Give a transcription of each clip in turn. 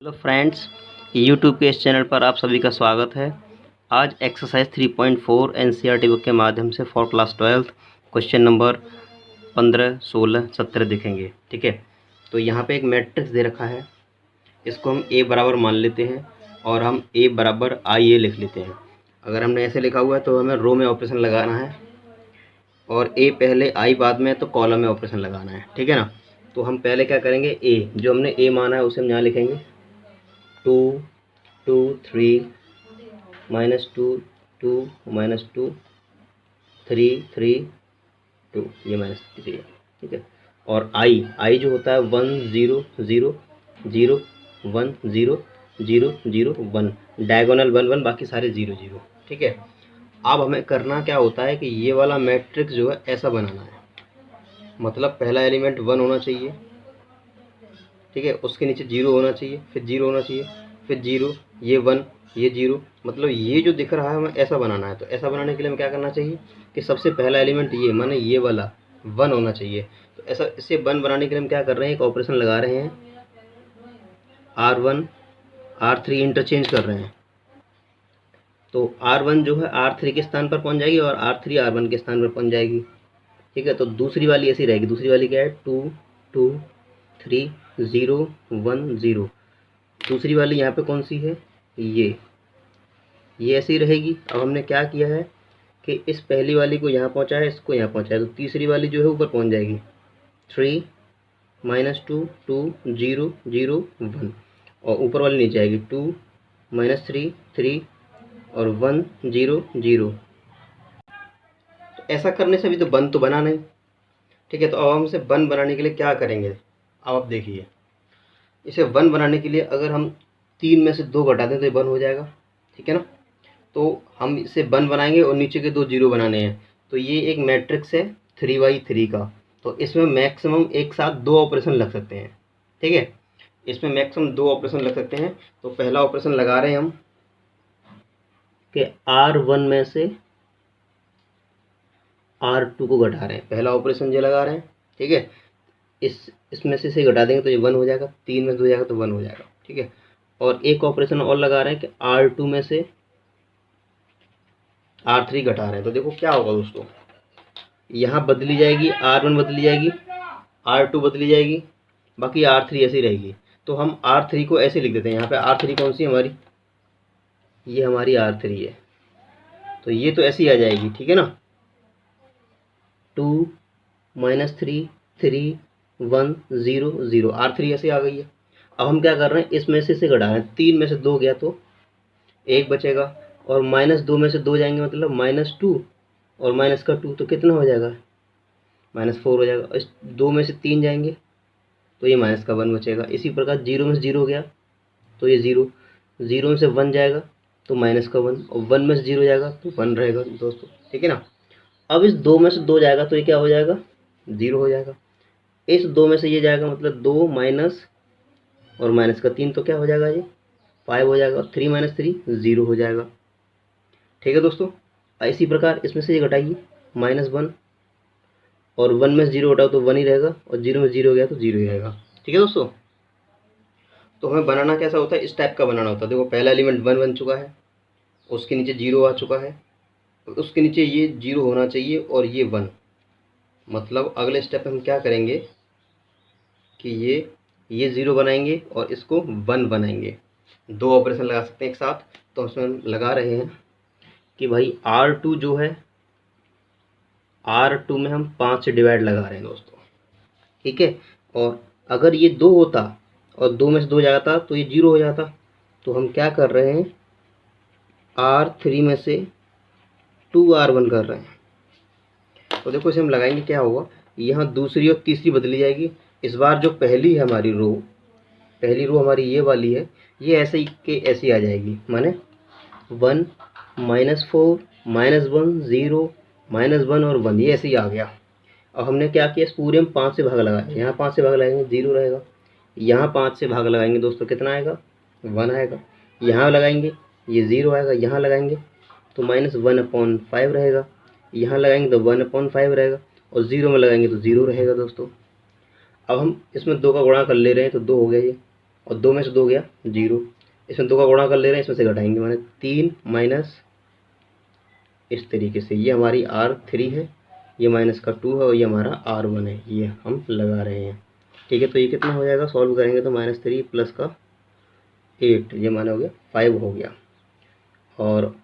Hello friends, YouTube के इस channel पर आप सभी का स्वागत है। आज एक्सरसाइज 3.4 एनसीईआरटी बुक के माध्यम से फॉर क्लास 12 क्वेश्चन नंबर 15, 16, 17 देखेंगे। ठीक है, तो यहाँ पे एक मैट्रिक्स दे रखा है, इसको हम ए बराबर मान लेते हैं और हम ए बराबर आई ए लिख लेते हैं। अगर हमने ऐसे लिखा हुआ है तो हमें रो में ऑपरेशन लगाना है और ए पहले आई बाद में, तो कॉलम में ऑपरेशन लगाना है। ठीक है ना, तो हम पहले क्या करेंगे, ए जो हमने ए माना है उसे हम यहाँ लिखेंगे 2, 2, 3, -2, 2, -2, 3, 3, 2, ये -3 है। ठीक है, और आई जो होता है 1, 0, 0, 0, 1, 0, 0, 0, 1, डायगोनल 1, 1, बाकी सारे 0, 0। ठीक है, अब हमें करना क्या होता है कि ये वाला मैट्रिक्स जो है ऐसा बनाना है, मतलब पहला एलिमेंट 1 होना चाहिए। ठीक है, उसके नीचे 0 होना चाहिए, फिर 0 होना चाहिए, फिर 0, ये 1, ये 0, मतलब ये जो दिख रहा है हमें ऐसा बनाना है। तो ऐसा बनाने के लिए हमें क्या करना चाहिए कि सबसे पहला एलिमेंट ये, माने ये वाला 1 होना चाहिए। तो ऐसा इसे 1 बनाने के लिए हम क्या कर रहे हैं, एक ऑपरेशन लगा रहे हैं, R1 R3 इंटरचेंज कर रहे हैं। तो R1 जो है R3 के स्थान पर पहुंच जाएगी और R3 R1 के स्थान पर पहुंच जाएगी। ठीक है, तो दूसरी वाली ऐसी रहेगी। दूसरी वाली क्या है, 2, 2, 3, 0, 1, 0। दूसरी वाली यहाँ पे कौन सी है, ये ऐसी रहेगी। अब हमने क्या किया है कि इस पहली वाली को यहाँ पहुँचाया, इसको यहाँ पहुँचाया, तो तीसरी वाली जो है ऊपर पहुँच जाएगी। 3, -2, 2, 0, 0, 1, और ऊपर वाली नीचे आएगी 2, -3, 3, और 1, 0, 0। तो ऐसा करने से भी तो 1 तो बना नहीं। ठीक है, तो अब हम इसे 1 बनाने के लिए क्या करेंगे, अब आप देखिए, इसे 1 बनाने के लिए अगर हम 3 में से 2 घटा दें तो ये 1 हो जाएगा। ठीक है ना, तो हम इसे 1 बनाएंगे और नीचे के 2 0 बनाने हैं। तो ये एक मैट्रिक्स है 3×3 का, तो इसमें मैक्सिमम एक साथ 2 ऑपरेशन लग सकते हैं। ठीक है, इसमें मैक्सिमम 2 ऑपरेशन लग सकते हैं। तो पहला ऑपरेशन लगा रहे हैं हम कि R1 में से R2 को घटा रहे हैं, पहला ऑपरेशन ये लगा रहे हैं। ठीक है, इसमें से घटा देंगे तो ये 1 हो जाएगा, 3 में से 2 जाएगा तो 1 हो जाएगा। ठीक है, और एक ऑपरेशन और लगा रहे हैं कि R2 में से R3 घटा रहे हैं। तो देखो क्या होगा दोस्तों, यहाँ बदली जाएगी, R1 बदली जाएगी, R2 बदली जाएगी, बाकी R3 ऐसी रहेगी। तो हम R3 को ऐसे लिख देते हैं, यहाँ पे R3 कौन सी हमारी, ये हमारी R3 है, तो ये तो ऐसी आ जाएगी। ठीक है ना, 2, -3, 3, 1, 0, 0, R3 ऐसे आ गई है। अब हम क्या कर रहे हैं, इसमें से घटा रहे हैं, 3 में से 2 गया तो 1 बचेगा, और -2 में से 2 जाएंगे, मतलब -2 और माइनस का 2, तो कितना हो जाएगा, -4 हो जाएगा। इस 2 में से 3 जाएंगे तो ये माइनस का 1 बचेगा। इसी प्रकार 0 में से 0 गया तो ये 0, 0 में से 1 जाएगा तो माइनस का 1, और 1 में से 0 जाएगा तो 1 रहेगा दोस्तों। ठीक है ना, अब इस 2 में से 2 जाएगा तो ये क्या हो जाएगा, 0 हो जाएगा। इस 2 में से ये जाएगा, मतलब 2 माइनस और माइनस का 3, तो क्या हो जाएगा, ये 5 हो जाएगा, और 3 - 3 0 हो जाएगा। ठीक है दोस्तों, इसी प्रकार इसमें से ये घटाइए, -1, और 1 में से 0 घटाओ तो 1 ही रहेगा, और 0 में 0 गया तो 0 ही रहेगा। ठीक है दोस्तों, तो हमें बनाना कैसा होता है, इस टाइप का बनाना होता है। देखो पहला एलिमेंट 1 बन चुका है, उसके नीचे 0 आ चुका है, उसके नीचे ये 0 होना चाहिए और ये 1। मतलब अगले स्टेप में हम क्या करेंगे कि ये 0 बनाएंगे और इसको 1 बनाएंगे। 2 ऑपरेशन लगा सकते हैं एक साथ। तो उसमें हम लगा रहे हैं कि भाई R2 जो है, R2 में हम 5 से डिवाइड लगा रहे हैं दोस्तों। ठीक है, और अगर ये 2 होता और 2 में से 2 जाता तो ये 0 हो जाता। तो हम क्या कर रहे हैं, R3 में से 2R1 कर रहे हैं। तो देखो इसे हम लगाएंगे, क्या होगा, यहाँ दूसरी और तीसरी बदली जाएगी। इस बार जो पहली है हमारी रो, पहली रो हमारी ये वाली है, ये ऐसे ही के ऐसी आ जाएगी, माने 1, -4, -1, 0, -1 और 1, ये ऐसे ही आ गया। अब हमने क्या किया, इस पूरे में 5 से भाग लगाया, यहाँ 5 से भाग लगाएंगे 0 रहेगा, यहाँ 5 से भाग लगाएंगे दोस्तों कितना आएगा, 1 आएगा, यहाँ लगाएंगे ये 0 आएगा, यहाँ लगाएंगे तो -1/5 रहेगा, यहाँ लगाएंगे तो 1/5 रहेगा, और 0 में लगाएंगे तो 0 रहेगा दोस्तों। अब हम इसमें 2 का गुणा कर ले रहे हैं तो 2 हो गया ये, और 2 में से 2 गया 0, इसमें 2 का गुणा कर ले रहे हैं, इसमें से घटाएंगे, माने 3 माइनस इस तरीके से, ये हमारी R3 है, ये माइनस का 2 है और ये हमारा R1 है, ये हम लगा रहे हैं। ठीक है, तो ये कितना हो जाएगा, सॉल्व करेंगे तो -3 प्लस का 8, ये माना हो गया 5 हो गया। और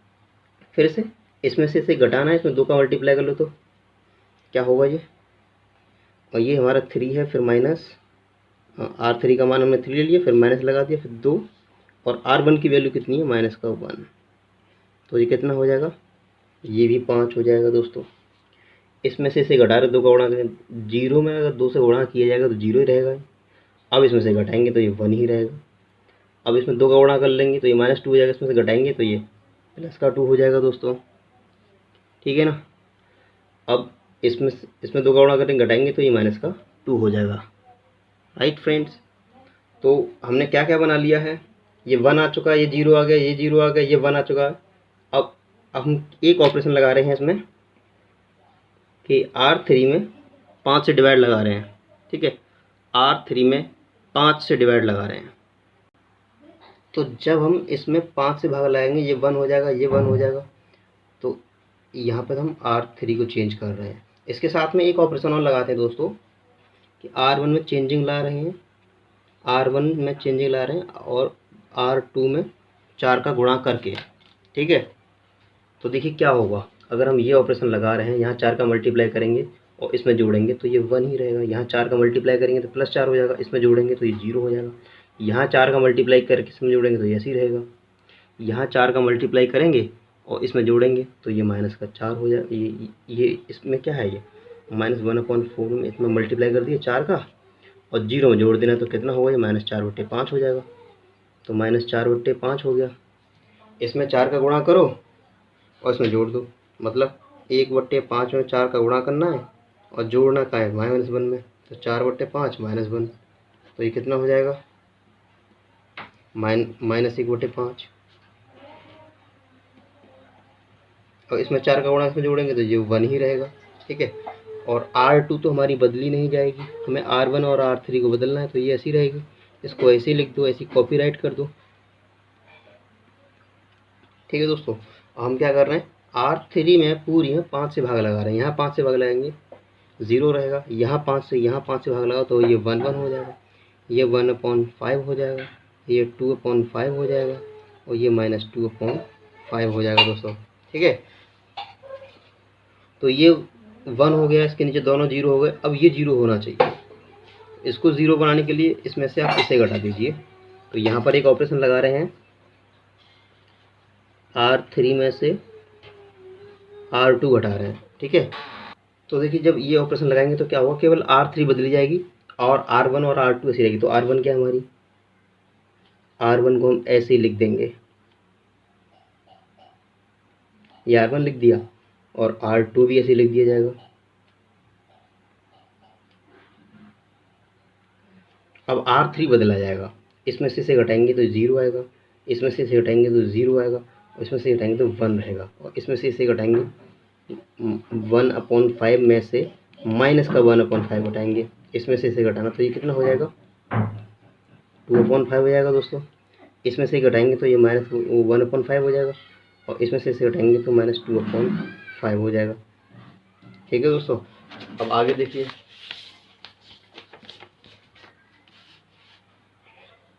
फिर से इसमें से इसे घटाना है, इसमें 2 का मल्टीप्लाई कर लो तो क्या होगा ये, और ये हमारा 3 है, फिर माइनस R3 का मान हमने 3 ले लिया, फिर माइनस लगा दिया, फिर 2, और R1 की वैल्यू कितनी है, माइनस का 1, तो ये कितना हो जाएगा, ये भी 5 हो जाएगा दोस्तों। इसमें से इसे घटा रहे, 2 का गुणा करें, 0 में अगर 2 से गुणा किया जाएगा तो 0 ही रहेगा। अब इसमें से घटाएंगे तो ये 1 ही रहेगा। अब इसमें 2 का गुणा कर लेंगे तो ये -2 हो जाएगा, इसमें से घटाएंगे तो ये प्लस का 2 हो जाएगा दोस्तों। ठीक है ना, अब इसमें 2 का गुणा करेंगे, घटाएंगे तो ये माइनस का 2 हो जाएगा। राइट फ्रेंड्स, तो हमने क्या क्या बना लिया है, ये 1 आ चुका है, ये 0 आ गया, ये 0 आ गया, ये 1 आ चुका है। अब हम एक ऑपरेशन लगा रहे हैं इसमें कि R3 में 5 से डिवाइड लगा रहे हैं। ठीक है, R3 में 5 से डिवाइड लगा रहे हैं, तो जब हम इसमें 5 से भाग लगाएंगे, ये 1 हो जाएगा, ये 1 हो जाएगा, तो यहाँ पर हम R3 को चेंज कर रहे हैं। इसके साथ में एक ऑपरेशन और लगाते हैं दोस्तों कि R1 में चेंजिंग ला रहे हैं, R1 में चेंजिंग ला रहे हैं और R2 में 4 का गुणा करके। ठीक है, तो देखिए क्या होगा, अगर हम ये ऑपरेशन लगा रहे हैं, यहाँ 4 का मल्टीप्लाई करेंगे और इसमें जोड़ेंगे तो ये 1 ही रहेगा, यहाँ 4 का मल्टीप्लाई करेंगे तो +4 हो जाएगा, इसमें जोड़ेंगे तो ये 0 हो जाएगा, यहाँ 4 का मल्टीप्लाई करके इसमें जोड़ेंगे तो ये ऐसे ही रहेगा, यहाँ 4 का मल्टीप्लाई करेंगे और इसमें जोड़ेंगे तो ये -4 हो जाएगा। ये इसमें क्या है, ये -1/4 में इसमें मल्टीप्लाई कर दिया 4 का और 0 में जोड़ देना तो कितना होगा, ये -4/5 हो जाएगा, तो -4/5 हो गया। इसमें 4 का गुणा करो और इसमें जोड़ दो, मतलब 1/5 में 4 का गुणा करना है और जोड़ना का है -1 में, तो 4/5 -1, तो ये कितना हो जाएगा, -1/5, और इसमें 4 का गुणा इसमें जोड़ेंगे तो ये 1 ही रहेगा। ठीक है, और R2 तो हमारी बदली नहीं जाएगी, हमें R1 और R3 को बदलना है, तो ये ऐसी रहेगी, इसको ऐसे ही लिख दो, ऐसी कॉपी राइट कर दो। ठीक है दोस्तों, हम क्या कर रहे हैं, R3 में पूरी में 5 से भाग लगा रहे हैं, यहाँ 5 से भाग लगाएंगे 0 रहेगा, यहाँ 5 से भाग लगाओ तो ये 1 हो जाएगा, ये 1/5 हो जाएगा, ये 2/5 हो जाएगा और ये -2/5 हो जाएगा दोस्तों। ठीक है, तो ये 1 हो गया, इसके नीचे दोनों 0 हो गए, अब ये 0 होना चाहिए, इसको 0 बनाने के लिए इसमें से आप इसे घटा दीजिए, तो यहाँ पर एक ऑपरेशन लगा रहे हैं, R3 में से R2 घटा रहे हैं। ठीक है, तो देखिए जब ये ऑपरेशन लगाएंगे तो क्या होगा, केवल R3 बदली जाएगी और R1 और R2 ऐसी रहेगी, तो R1 क्या है हमारी, R1 को हम ऐसे ही लिख देंगे, ये R1 लिख दिया और R2 भी ऐसे लिख दिया जाएगा। अब R3 बदला जाएगा, इसमें से इसे घटाएंगे तो 0 आएगा, इसमें से इसे घटाएंगे तो 0 आएगा, और इसमें से घटाएंगे तो 1 रहेगा, और इसमें से इसे घटाएंगे 1/5 में से माइनस का 1/5 घटाएंगे, इसमें से इसे घटाना तो ये कितना हो जाएगा, 2/5 हो जाएगा दोस्तों। इसमें से घटाएंगे तो ये -1/5 हो जाएगा और इसमें से इसे घटाएंगे तो -2/5 हो जाएगा। ठीक है दोस्तों, अब आगे देखिए,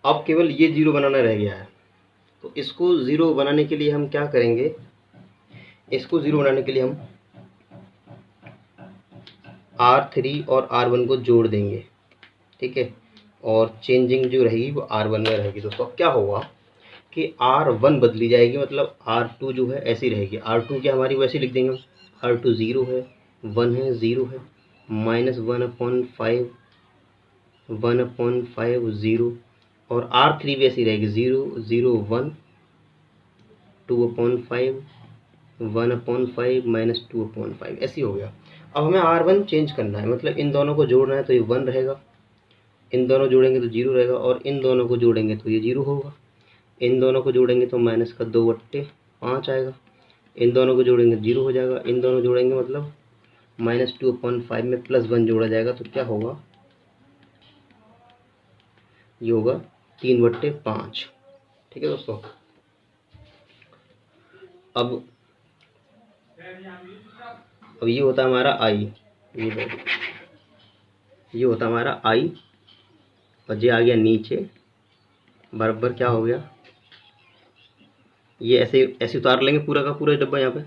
अब केवल ये 0 बनाना रह गया है, तो इसको 0 बनाने के लिए हम क्या करेंगे, इसको 0 बनाने के लिए हम R3 और R1 को जोड़ देंगे। ठीक है, और चेंजिंग जो रहेगी वो R1 में रहेगी दोस्तों। अब क्या होगा कि R1 बदली जाएगी, मतलब R2 जो है ऐसी रहेगी, R2 क्या हमारी वैसे लिख देंगे, R2 0 है, 1 है, 0 है, -1/5 1/5 0, और R3 भी ऐसी रहेगी, 0 0 1 2/5 1/5 -2/5 ऐसी हो गया। अब हमें R1 चेंज करना है, मतलब इन दोनों को जोड़ना है, तो ये 1 रहेगा, इन दोनों जोड़ेंगे तो 0 रहेगा, और इन दोनों को जोड़ेंगे तो ये 0 होगा, इन दोनों को जोड़ेंगे तो -2/5 आएगा, इन दोनों को जोड़ेंगे 0 हो जाएगा, इन दोनों जोड़ेंगे मतलब -2/5 में +1 जोड़ा जाएगा, तो क्या होगा, ये होगा 3/5। ठीक है दोस्तों। अब ये होता है हमारा आई, ये होता है हमारा आई, और ये आ गया नीचे बराबर क्या हो गया, ये ऐसे ऐसे उतार लेंगे पूरा का पूरा डब्बा। यहाँ पे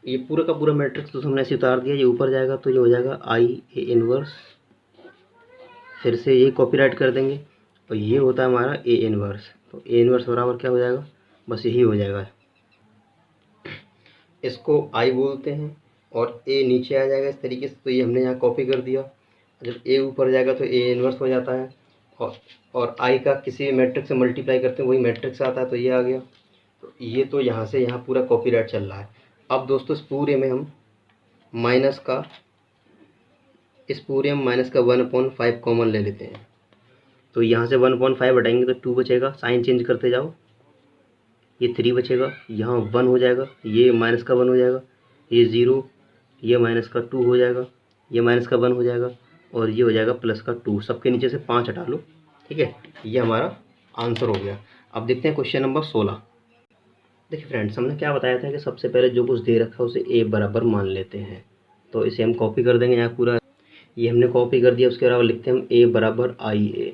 ये पूरा का पूरा मैट्रिक्स तो हमने ऐसे उतार दिया, ये ऊपर जाएगा तो ये हो जाएगा आई ए इनवर्स, फिर से ये कॉपीराइट कर देंगे, और ये होता है हमारा ए इनवर्स। तो ए इनवर्स बराबर क्या हो जाएगा, बस यही हो जाएगा, इसको आई बोलते हैं, और ए नीचे आ जाएगा इस तरीके से। तो ये हमने यहाँ कॉपी कर दिया, जब ए ऊपर जाएगा तो ए इनवर्स हो जाता है, और आई का किसी मैट्रिक्स से मल्टीप्लाई करते हैं वही मैट्रिक्स आता है, तो ये आ गया। तो ये तो यहाँ से यहाँ पूरा कॉपीराइट चल रहा है। अब दोस्तों इस पूरे में हम माइनस का 1/5 कॉमन ले लेते हैं। तो यहाँ से 1/5 हटाएंगे तो 2 बचेगा, साइन चेंज करते जाओ, ये 3 बचेगा, यहाँ 1 हो जाएगा, ये माइनस का 1 हो जाएगा, ये 0, ये माइनस का 2 हो जाएगा, ये माइनस का 1 हो जाएगा, और ये हो जाएगा प्लस का 2। सबके नीचे से 5 हटा लो। ठीक है, ये हमारा आंसर हो गया। अब देखते हैं क्वेश्चन नंबर 16। देखिए फ्रेंड्स, हमने क्या बताया था कि सबसे पहले जो कुछ दे रखा है उसे ए बराबर मान लेते हैं। तो इसे हम कॉपी कर देंगे, यहाँ पूरा ये हमने कॉपी कर दिया। उसके अलावा लिखते हैं हम ए बराबर आई ए।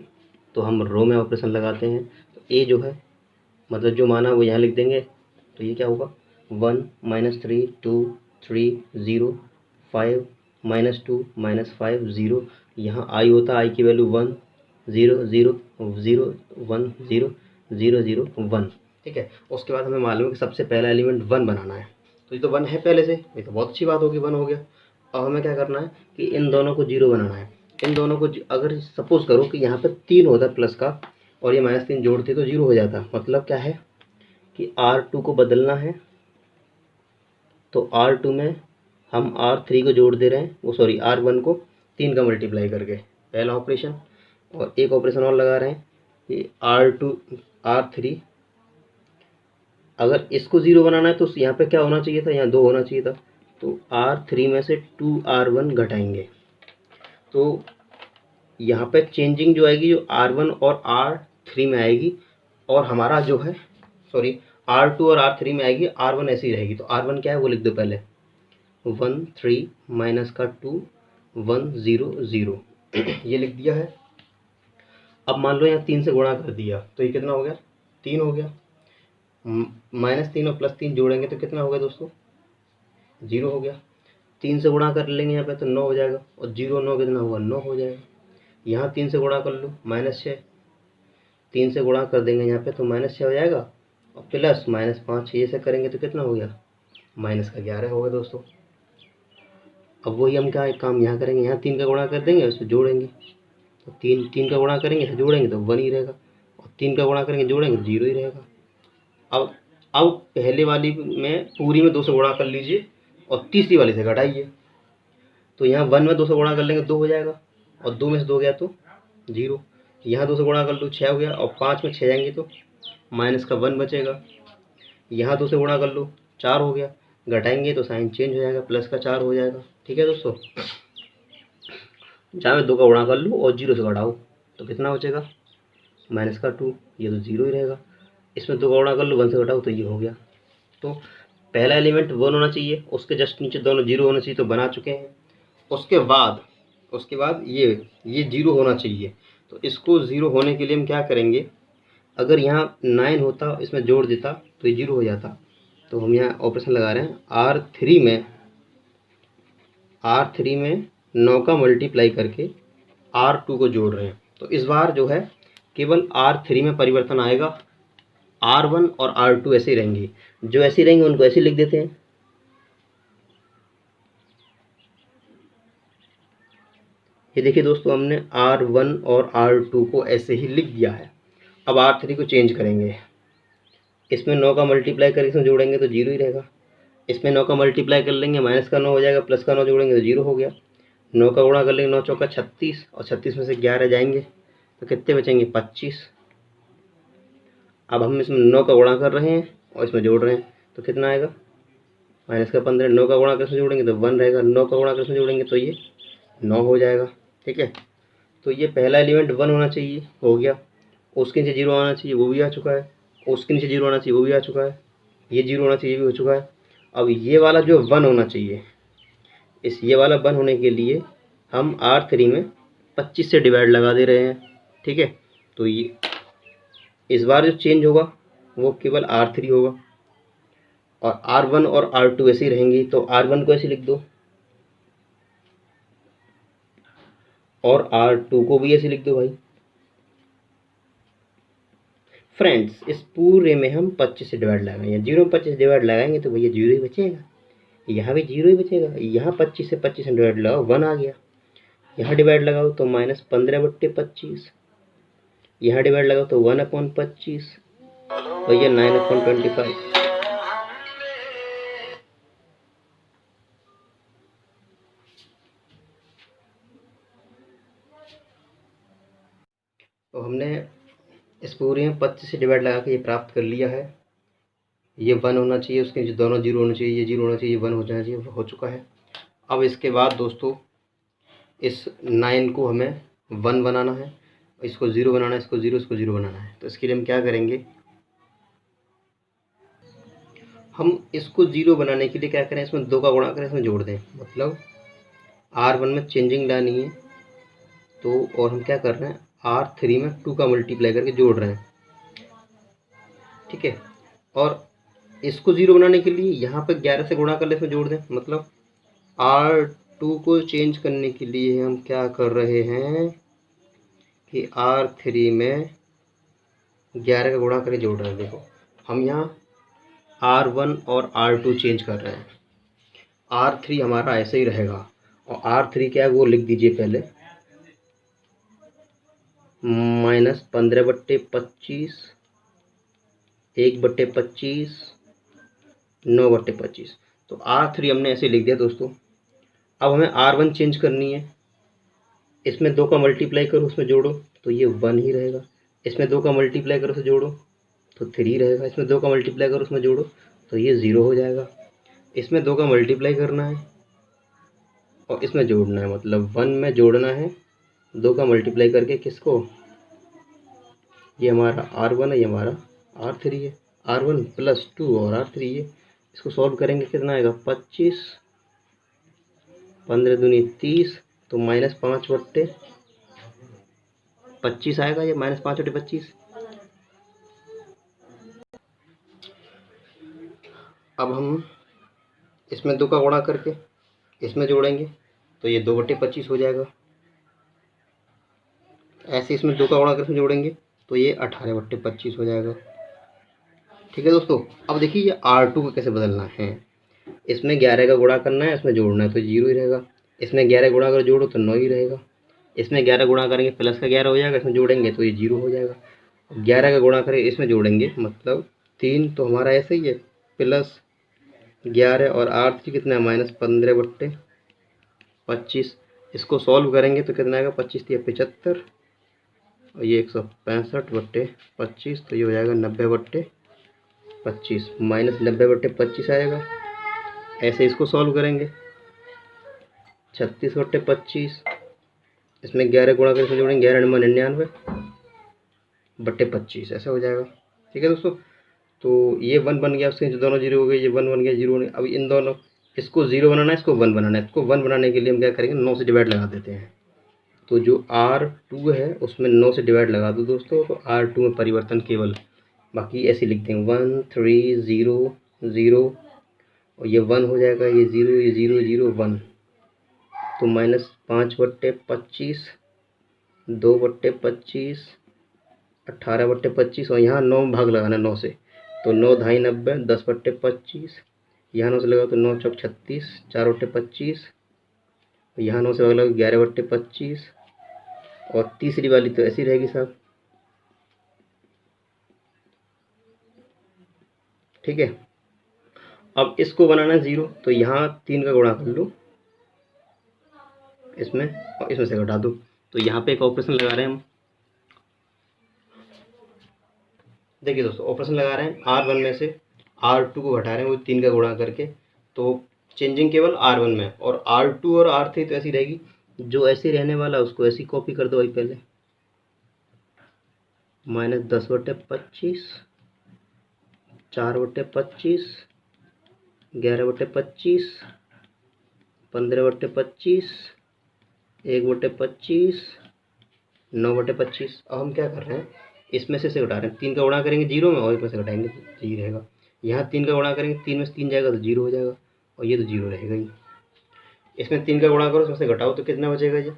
तो हम रो में ऑपरेशन लगाते हैं, तो ए जो है मतलब जो माना वो यहाँ लिख देंगे। तो ये क्या होगा, 1 - 3 2 3 0 5 -2 -5 0। यहाँ आई होता है, आई की वैल्यू 1 0 0 0 1 0 0 0 1। ठीक है, उसके बाद हमें मालूम है कि सबसे पहला एलिमेंट 1 बनाना है। तो ये तो 1 है पहले से, ये तो बहुत अच्छी बात होगी, 1 हो गया। अब हमें क्या करना है कि इन दोनों को 0 बनाना है। इन दोनों को अगर सपोज करो कि यहाँ पे 3 होता प्लस का, और ये -3 जोड़ते तो 0 हो जाता। मतलब क्या है कि R2 को बदलना है, तो R2 में हम R3 को जोड़ दे रहे हैं, वो सॉरी R1 को 3 का मल्टीप्लाई करके, पहला ऑपरेशन। और एक ऑपरेशन और लगा रहे हैं कि R2 R3, अगर इसको 0 बनाना है तो यहाँ पे क्या होना चाहिए था, यहाँ 2 होना चाहिए था। तो R3 में से 2R1 घटाएंगे, तो यहाँ पे चेंजिंग जो आएगी जो R1 और R3 में आएगी, और हमारा जो है सॉरी R2 और R3 में आएगी, R1 ऐसी ही रहेगी। तो R1 क्या है वो लिख दो पहले, 1 3 माइनस का 2 1 0 0 ये लिख दिया है। अब मान लो यहाँ 3 से गुणा कर दिया, तो ये कितना हो गया, 3 हो गया। -3 और +3 जोड़ेंगे तो कितना हो गया दोस्तों, 0 हो गया। 3 से गुणा कर लेंगे यहाँ पे तो 9 हो जाएगा, और 0 9 कितना हुआ, 9 हो जाएगा। यहाँ 3 से गुणा कर लो, -6, 3 से गुणा कर देंगे यहाँ पे तो -6 हो जाएगा, और प्लस -5 ये से करेंगे तो कितना हो गया, -11 हो गया दोस्तों। अब वही हम क्या एक काम यहाँ करेंगे, यहाँ 3 का गुणा कर देंगे, उसको जोड़ेंगे, तो 3 का गुणा करेंगे फिर जोड़ेंगे तो 1 ही रहेगा, और 3 का गुणा करेंगे जोड़ेंगे तो 0 ही रहेगा। अब पहले वाली में पूरी में 2 से गुणा कर लीजिए, और तीसरी वाली से घटाइए। तो यहाँ 1 में 2 से गुणा कर लेंगे 2 हो जाएगा, और 2 में से 2 गया तो 0। यहाँ 2 से गुणा कर लो 6 हो गया, और 5 में 6 जाएंगे तो माइनस का 1 बचेगा। यहाँ 2 से गुणा कर लो 4 हो गया, घटाएंगे तो साइन चेंज हो जाएगा, प्लस का 4 हो जाएगा। ठीक है दोस्तों, जहाँ में 2 का गुणा कर लो और 0 से घटाओ तो कितना बचेगा, -2, ये तो 0 ही रहेगा। इसमें 2 का गुणा कर लो 1 से घटाओ तो ये हो गया। तो पहला एलिमेंट 1 होना चाहिए, उसके जस्ट नीचे दोनों 0 होना चाहिए, तो बना चुके हैं। उसके बाद ये 0 होना चाहिए। तो इसको 0 होने के लिए हम क्या करेंगे, अगर यहाँ 9 होता इसमें जोड़ देता तो ये 0 हो जाता। तो हम यहाँ ऑपरेशन लगा रहे हैं, R3 में 9 का मल्टीप्लाई करके R2 को जोड़ रहे हैं। तो इस बार जो है केवल R3 में परिवर्तन आएगा, R1 और R2 ऐसे ही रहेंगी, जो ऐसे रहेंगे उनको ऐसे लिख देते हैं। ये देखिए दोस्तों, हमने R1 और R2 को ऐसे ही लिख दिया है। अब R3 को चेंज करेंगे, इसमें 9 का मल्टीप्लाई करके इसमें जोड़ेंगे तो 0 ही रहेगा। इसमें 9 का मल्टीप्लाई कर लेंगे, माइनस का 9 हो जाएगा, प्लस का 9 जोड़ेंगे तो 0 हो गया। 9 का गुणा कर लेंगे, 9 चौका 36, और 36 में से 11 जाएंगे तो कितने बचेंगे, 25। अब हम इसमें 9 का गुणा कर रहे हैं और इसमें जोड़ रहे हैं तो कितना आएगा, माइनस का 15। 9 का गुणा कर इसमें जोड़ेंगे तो 1 रहेगा, 9 का गुणा कर इसमें जोड़ेंगे तो ये 9 हो जाएगा। ठीक है, तो ये पहला एलिमेंट 1 होना चाहिए, हो गया। उसके नीचे 0 आना चाहिए, वो भी आ चुका है। उसके नीचे 0 आना चाहिए, वो भी आ चुका है। ये 0 होना चाहिए, भी हो चुका है। अब ये वाला जो 1 होना चाहिए, ये वाला 1 होने के लिए हम R3 में 25 से डिवाइड लगा दे रहे हैं। ठीक है, तो ये इस बार जो चेंज होगा वो केवल R3 होगा, और R1 और R2 ऐसे ही रहेंगी। तो R1 को ऐसे लिख दो और R2 को भी ऐसे लिख दो भाई। फ्रेंड्स, इस पूरे में हम 25 से डिवाइड लगाएंगे, 0 में 25 डिवाइड लगाएंगे तो भैया 0 ही बचेगा। यहाँ भी 0 ही बचेगा। यहाँ 25 से 25 में डिवाइड लगाओ, 1 आ गया। यहाँ डिवाइड लगाओ तो -15/25। यहाँ डिवाइड लगाओ तो 1/25, तो ये 9/25। तो हमने इस पूरे में 25 से डिवाइड लगा के ये प्राप्त कर लिया है। ये 1 होना चाहिए, उसके नीचे दोनों 0 होना चाहिए, ये 0 होना चाहिए, ये 1 हो जाना चाहिए, हो चुका है। अब इसके बाद दोस्तों इस 9 को हमें 1 बनाना है, इसको 0 बनाना है, इसको 0, इसको 0 बनाना है। तो इसके लिए हम क्या करेंगे, हम इसको 0 बनाने के लिए क्या करें, इसमें 2 का गुणा करें, इसमें जोड़ दें। मतलब R1 में चेंजिंग लानी है, तो और हम क्या कर रहे हैं, R3 में 2 का मल्टीप्लाई करके जोड़ रहे हैं। ठीक है, और इसको 0 बनाने के लिए यहाँ पे 11 से गुणा कर ले, इसमें जोड़ दें। मतलब R2 को चेंज करने के लिए हम क्या कर रहे हैं कि R3 में 11 का गुणा करके जोड़ रहे हैं। देखो, हम यहाँ R1 और R2 चेंज कर रहे हैं। R3 हमारा ऐसे ही रहेगा, और R3 क्या है वो लिख दीजिए पहले, -15/25, 1/25, 9/25। तो R3 हमने ऐसे लिख दिया दोस्तों। अब हमें R1 चेंज करनी है, इसमें 2 का मल्टीप्लाई करो, उसमें जोड़ो, तो ये 1 ही रहेगा। इसमें 2 का मल्टीप्लाई करो, उसे जोड़ो तो 3 रहेगा। इसमें 2 का मल्टीप्लाई करो, उसमें जोड़ो तो ये 0 हो जाएगा। इसमें 2 का मल्टीप्लाई करना है और इसमें जोड़ना है, मतलब 1 में जोड़ना है 2 का मल्टीप्लाई करके। किसको, ये हमारा R1 है, ये हमारा R3 है। R1 + 2 और R3 है। इसको सॉल्व करेंगे, कितना आएगा, 25, 15 दूनी 30, तो -5/25 आएगा, ये -5/25। अब हम इसमें 2 का गुणा करके इसमें जोड़ेंगे, तो ये 2/25 हो जाएगा। ऐसे इसमें 2 का गुणा करके जोड़ेंगे तो ये 18/25 हो जाएगा। ठीक है दोस्तों, अब देखिए ये R2 को कैसे बदलना है। इसमें 11 का गुणा करना है, इसमें जोड़ना है, तो 0 ही रहेगा। इसमें 11 गुणा कर जोड़ो तो 9 ही रहेगा। इसमें 11 गुणा करेंगे प्लस का 11 हो जाएगा, इसमें जोड़ेंगे तो ये 0 हो जाएगा। 11 का गुणा करें, इसमें जोड़ेंगे मतलब 3, तो हमारा ऐसे ही है, +11 और R3 कितना है, -15/25। इसको सॉल्व करेंगे तो कितना आएगा, 25 × 75 और ये 165/25, तो ये हो जाएगा 90/25, -90/25 आएगा। ऐसे इसको सॉल्व करेंगे, 36/25, इसमें 11 गुणा करके जोड़ेंगे, 11×99/25, ऐसा हो जाएगा। ठीक है दोस्तों, तो ये 1 बन गया, उसके दोनों 0 हो गए, ये 1 बन गया, 0 बन गया। अब इन दोनों, इसको 0 बनाना है, इसको 1 बनाना है। इसको 1 बनाने के लिए हम क्या करेंगे, 9 से डिवाइड लगा देते हैं। तो जो R2 है उसमें 9 से डिवाइड लगा दो दोस्तों, तो R2 में परिवर्तन केवल, बाकी ऐसे लिखते हैं 1 3 0 0, और ये 1 हो जाएगा, ये 0, ये 0 0 1, तो -5/25, 2/25, 18/25, और यहाँ 9 भाग लगाना 9 से, तो 9 × 2 = 90, 10/25। यहाँ 9 से लगाओ तो 9 × 4 = 36, 4/25। यहाँ 9 से भाग लगाओ 11/25, और तीसरी वाली तो ऐसी रहेगी साहब। ठीक है, अब इसको बनाना है 0, तो यहाँ 3 का गुणा कर लो इसमें, और इसमें से घटा दो। तो यहाँ पे एक ऑपरेशन लगा रहे हैं हम। देखिए दोस्तों, ऑपरेशन लगा रहे हैं, R1 में से R2 को घटा रहे हैं, वो 3 का गुणा करके, तो चेंजिंग केवल R1 में, और R2 और R3 तो ऐसी रहेगी। जो ऐसे रहने वाला उसको ऐसी कॉपी कर दो भाई पहले। -10/25, 4/25, 11/25, 15/25, 1/25, 9/25। अब हम क्या कर रहे हैं, इसमें से घटा रहे हैं। 3 का गुणा करेंगे 0 में और इसमें से घटाएंगे तो यही रहेगा। यहाँ 3 का गुणा करेंगे, 3 में से 3 जाएगा तो 0 हो जाएगा और ये तो 0 रहेगा ही। इसमें 3 का गुणा करो, इसमें से घटाओ तो कितना बचेगा ये।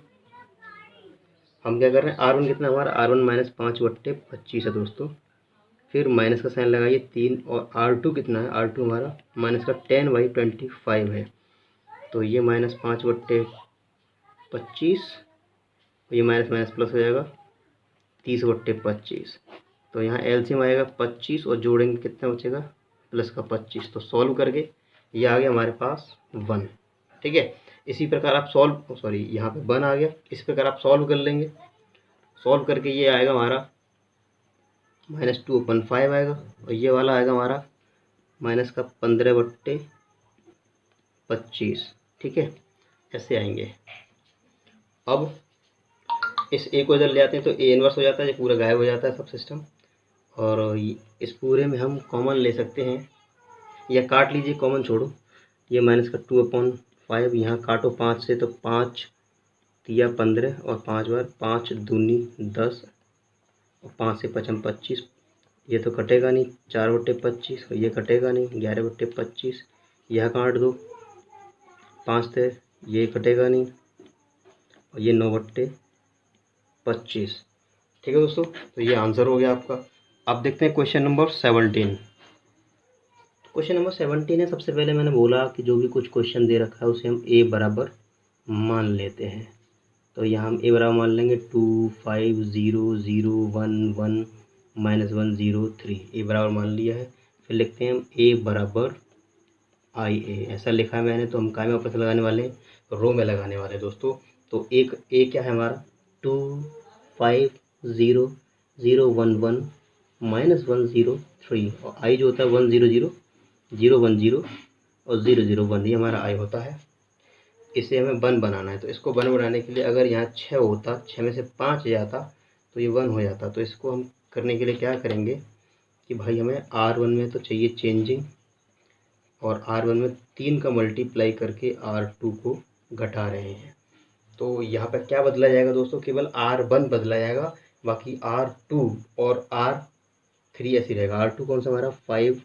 हम क्या कर रहे हैं, R1 कितना हमारा, R1 -5/25 है दोस्तों। फिर माइनस का साइन लगाइए 3, और R2 कितना है, R2 हमारा माइनस का 10/25 है। तो ये -5/25, ये माइनस माइनस प्लस हो जाएगा 30/25। तो यहाँ एलसीएम आएगा 25 और जोड़ेंगे कितना बचेगा, प्लस का 25। तो सॉल्व करके ये आ गया हमारे पास 1। ठीक है, इसी प्रकार आप यहाँ पे 1 आ गया। इस प्रकार आप सॉल्व कर लेंगे। सॉल्व करके ये आएगा हमारा -2/5 आएगा और ये वाला आएगा हमारा माइनस का 15/25। ठीक है, ऐसे आएंगे। अब इस ए को इधर ले आते हैं तो ए इनवर्स हो जाता है, ये पूरा गायब हो जाता है सब सिस्टम। और इस पूरे में हम कॉमन ले सकते हैं या काट लीजिए, कॉमन छोड़ो। ये माइनस का 2/5 यहाँ काटो 5 से, तो 5 तिया 15 और 5 बार 5 दूनी 10 और 5 से 5 25। ये तो कटेगा नहीं, 4/25 और ये कटेगा नहीं, 11/25। यह काट दो 5 से, ये कटेगा नहीं और ये 9/25। ठीक है दोस्तों, तो ये आंसर हो गया आपका। अब देखते हैं क्वेश्चन नंबर 17। क्वेश्चन नंबर 17 है। सबसे पहले मैंने बोला कि जो भी कुछ क्वेश्चन दे रखा है उसे हम ए बराबर मान लेते हैं। तो यहाँ हम ए बराबर मान लेंगे 2 5 0 0 1 1 -1 0 3। ए बराबर मान लिया है। फिर लिखते हैं हम ए बराबर आई ए, ऐसा लिखा है मैंने। तो हम काय में ऑपरेशन लगाने वाले हैं, रो में लगाने वाले हैं दोस्तों। तो एक ए क्या है हमारा, 2 5 0 0 1 1 -1 0 3, और आई जो होता है 1 0 0 0 1 0 और 0 0 1, ये हमारा आई होता है। इसे हमें 1 बनाना है। तो इसको 1 बनाने के लिए अगर यहाँ 6 होता, 6 में से 5 जाता तो ये 1 हो जाता। तो इसको हम करने के लिए क्या करेंगे कि भाई हमें R1 में तो चाहिए चेंजिंग, और R1 में 3 का मल्टीप्लाई करके R2 को घटा रहे हैं। तो यहाँ पर क्या बदला जाएगा दोस्तों, केवल R1 बदला जाएगा, बाकी R2 और R3 ऐसे रहेगा। R2 कौन सा हमारा 5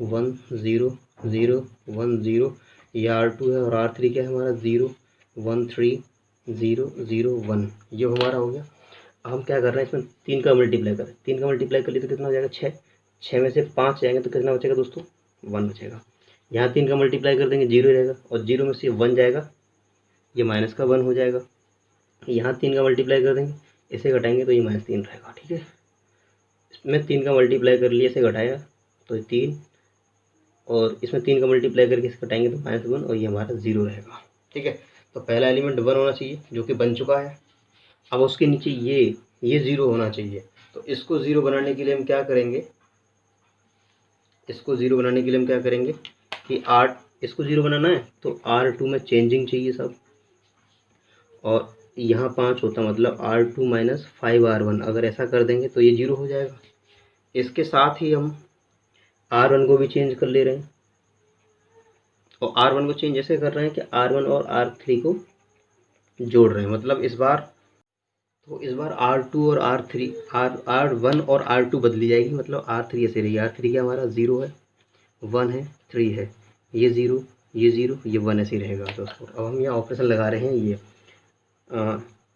1 0 0 1 0, ये R2 है, और R3 क्या है हमारा 0 1 3 0 0 1, ये हमारा हो गया। अब हम क्या कर रहे हैं, इसमें 3 का मल्टीप्लाई करें। 3 का मल्टीप्लाई कर लिए तो कितना हो जाएगा 6। 6 में से 5 जाएंगे तो कितना बचेगा दोस्तों, 1 बचेगा। यहाँ 3 का मल्टीप्लाई कर देंगे 0 रहेगा, और 0 में से 1 जाएगा, ये माइनस का 1 हो जाएगा। यहाँ 3 का मल्टीप्लाई कर देंगे, इसे घटाएंगे तो ये -3 रहेगा। ठीक है, इसमें 3 का मल्टीप्लाई कर लिया, इसे घटाया तो 3, और इसमें 3 का मल्टीप्लाई करके इसे घटाएंगे तो -1 और ये हमारा 0 रहेगा। ठीक है, तो पहला एलिमेंट 1 होना चाहिए जो कि बन चुका है। अब उसके नीचे ये 0 होना चाहिए। तो इसको 0 बनाने के लिए हम क्या करेंगे, इसको 0 बनाने के लिए हम क्या करेंगे कि इसको 0 बनाना है तो R2 में चेंजिंग चाहिए सब, और यहाँ 5 होता मतलब R2 - 5R1। अगर ऐसा कर देंगे तो ये 0 हो जाएगा। इसके साथ ही हम R1 को भी चेंज कर ले रहे हैं, और R1 को चेंज ऐसे कर रहे हैं कि R1 और R3 को जोड़ रहे हैं। मतलब इस बार R2 और R1 और R2 बदली जाएगी। मतलब R3 ऐसे रहेगी। R3 क्या हमारा 0 है, 1 है, 3 है, ये 0 ये 0 ये 1 ऐसे ही रहेगा दोस्तों। अब हम यहाँ ऑपरेशन लगा रहे हैं, ये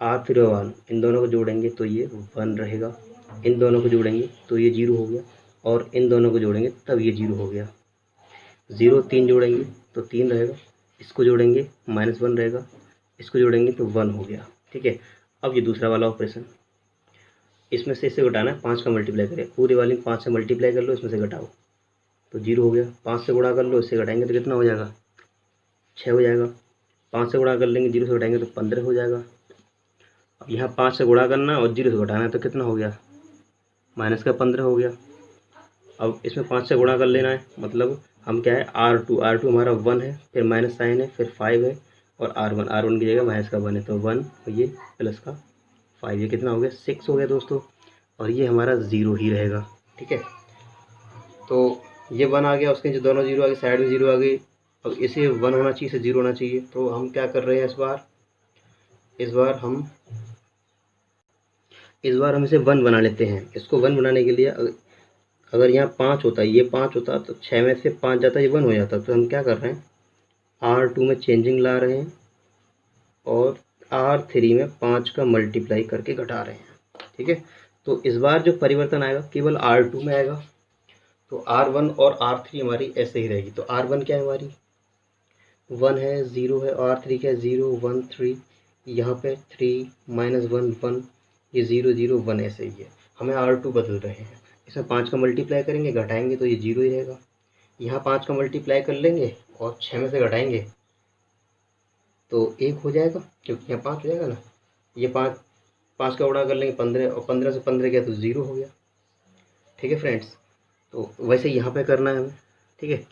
R3 और 1 इन दोनों को जोड़ेंगे तो ये 1 रहेगा, इन दोनों को जोड़ेंगे तो ये 0 हो गया, और इन दोनों को जोड़ेंगे तब ये 0 हो गया। 0 3 जोड़ेंगे तो 3 रहेगा, इसको जोड़ेंगे -1 रहेगा, इसको जोड़ेंगे तो 1 हो गया। ठीक है, अब ये दूसरा वाला ऑपरेशन, इसमें से इसे घटाना है, 5 का मल्टीप्लाई करें, पूरे वाले 5 से मल्टीप्लाई कर लो, इसमें से घटाओ तो 0 हो गया। 5 से गुणा कर लो, इससे घटाएंगे तो कितना हो जाएगा, 6 हो जाएगा। 5 से गुणा कर लेंगे, 0 से घटाएंगे तो 15 हो जाएगा। अब यहाँ 5 से गुणा करना और 0 से घटाना है तो कितना हो गया, -15 हो गया। अब इसमें 5 से गुणा कर लेना है, मतलब हम क्या है R2 हमारा 1 है, फिर माइनस साइन है, फिर 5 है, और R1 की जगह माइनस का 1 है तो 1 और ये प्लस का 5, ये कितना हो गया 6 हो गया दोस्तों। और ये हमारा 0 ही रहेगा। ठीक है, तो ये 1 आ गया, उसके जो दोनों 0 आ गए, साइड में 0 आ गई। अब इसे 1 होना चाहिए, इसे 0 होना चाहिए। तो हम क्या कर रहे हैं इस बार हम इसे 1 बना लेते हैं। इसको 1 बनाने के लिए अगर यहाँ 5 होता, ये 5 होता तो 6 में से 5 जाता, ये 1 हो जाता। तो हम क्या कर रहे हैं, R2 में चेंजिंग ला रहे हैं और R3 में 5 का मल्टीप्लाई करके घटा रहे हैं। ठीक है, तो इस बार जो परिवर्तन आएगा केवल R2 में आएगा। तो R1 और R3 हमारी ऐसे ही रहेगी। तो R1 क्या है, हमारी 1 है, 0 है, और R3 क्या है, 0 1 3, यहाँ पे 3 -1 1, ये 0 0 1 ऐसे ही है। हमें R2 बदल रहे हैं, इसमें 5 का मल्टीप्लाई करेंगे, घटाएंगे तो ये 0 ही रहेगा। यहाँ 5 का मल्टीप्लाई कर लेंगे और 6 में से घटाएंगे तो 1 हो जाएगा, क्योंकि यहाँ 5 हो जाएगा ना। ये 5 का गुणा कर लेंगे 15, और 15 से 15 गया तो 0 हो गया। ठीक है फ्रेंड्स, तो वैसे यहाँ पे करना है हमें। ठीक है,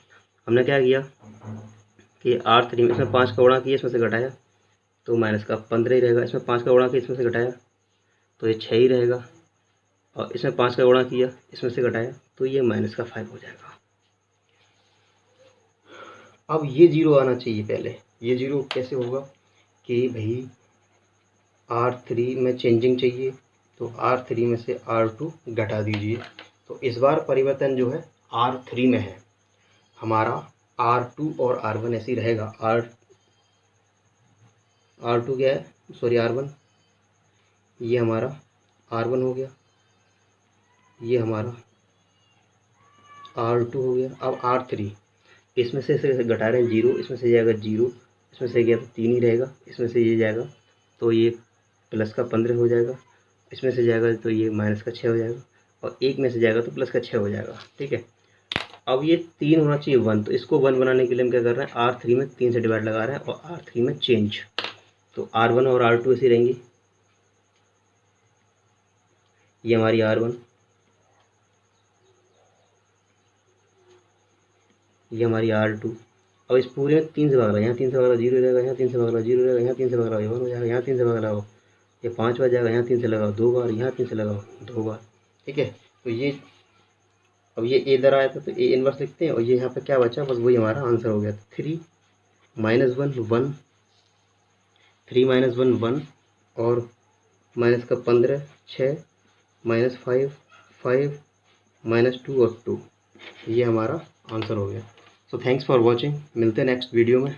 हमने क्या किया कि R3 में इसमें 5 का गुणा किया, इसमें से घटाया तो माइनस का 15 ही रहेगा। इसमें 5 का गुणा किया, इसमें से घटाया तो ये 6 ही रहेगा। और इसमें 5 का गुणा किया, इसमें से घटाया तो ये माइनस का 5 हो जाएगा। अब ये 0 आना चाहिए पहले। ये 0 कैसे होगा कि भाई R3 में चेंजिंग चाहिए, तो R3 में से R2 घटा दीजिए। तो इस बार परिवर्तन जो है R3 में है, हमारा R2 और R1 ऐसे ही रहेगा। R2 क्या है, सॉरी R1, ये हमारा R1 हो गया, ये हमारा R2 हो गया। अब R3, इसमें से घटा रहे हैं 0, इसमें से जाएगा 0, इसमें से गया तो 3 ही रहेगा, इसमें से ये जाएगा तो ये प्लस का 15 हो जाएगा, इसमें से जाएगा तो ये माइनस का 6 हो जाएगा, और एक में से जाएगा तो प्लस का 6 हो जाएगा। ठीक है, अब ये 3 होना चाहिए 1, तो इसको 1 बनाने के लिए हम क्या कर रहे हैं, R3 में 3 से डिवाइड लगा रहे हैं और R3 में चेंज। तो R1 और R2 ऐसी रहेंगी, ये हमारी R1, ये हमारी R2। अब इस पूरे में 3 से भाग रहा है, यहाँ 3 से भाग रहा 0 रहेगा, यहाँ 3 से भाग रहा 0 रहेगा, यहाँ 3 से भाग रहा 1 हो जाएगा, यहाँ 3 से भाग रहा हो ये 5 बार जाएगा, यहाँ 3 से लगाओ 2 बार, यहाँ 3 से लगाओ 2 बार। ठीक है, तो ये अब ये ए इधर आया था तो ए इनवर्स लिखते हैं, और ये यहाँ पे क्या बचा, बस वही हमारा आंसर हो गया। 3 -1 1, 3 -1 1, और माइनस का 15 6, -5 5, -2 और 2, ये हमारा आंसर हो गया। सो थैंक्स फॉर वॉचिंग, मिलते हैं नेक्स्ट वीडियो में।